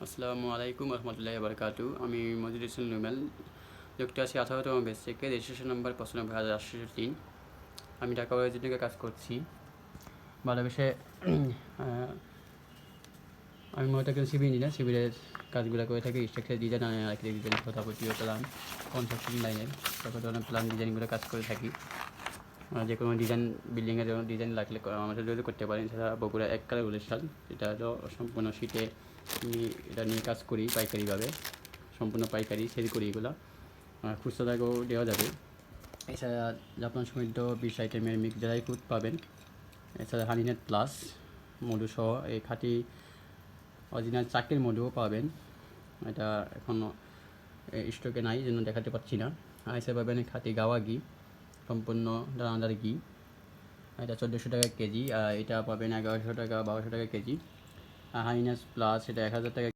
আসসালামু আলাইকুম রহমতুল্লাহি বারকাতু। আমি মজিদুল ইসলাম নুমেল, যুক্ত আছি 18তম বেস থেকে, রেজিস্ট্রেশন নাম্বার 95,803। আমি ঢাকা থেকে কাজ করছি। ভালোবেসে আমি মূলত একজন সিভিল ইঞ্জিনিয়ার। সিভিলের কাজগুলো করে থাকি, স্ট্রাকচার ডিজাইন, আর্কিটেক্ট ডিজাইন, প্রতিও প্ল্যান, কনস্ট্রাকশন লাইনের তারপরে অনেক প্ল্যান ডিজাইনগুলো কাজ করে থাকি। যে কোনো ডিজাইন, বিল্ডিংয়ের জন্য ডিজাইন লাগলে আমাদের যদি করতে পারেন। সেটা বগুড়া এক কালার গুলিস্তান, এটা হলো সম্পূর্ণ শীতে এটা নিয়ে কাজ করি পাইকারিভাবে, সম্পূর্ণ পাইকারি সেল করি। এগুলো খুচরা দাগেও দেওয়া যাবে। এছাড়া জাপান সমৃদ্ধ 20 আইটেমের মিক্স ড্রাই ফ্রুট পাবেন। এছাড়া হানিনেট প্লাস মধু সহ এই খাঁটি অরিজিনাল চাকের মধুও পাবেন। এটা এখনও স্টকে নাই, জন্য দেখাতে পাচ্ছি না। এছাড়া পাবেন খাঁটি গাওয়া ঘি, সম্পূর্ণ দানাদার ঘি। এটা 1400 টাকা কেজি, আর এটা পাবেন 1100 টাকা, 1200 টাকা কেজি। হাইনেস প্লাস এটা 1000 টাকা।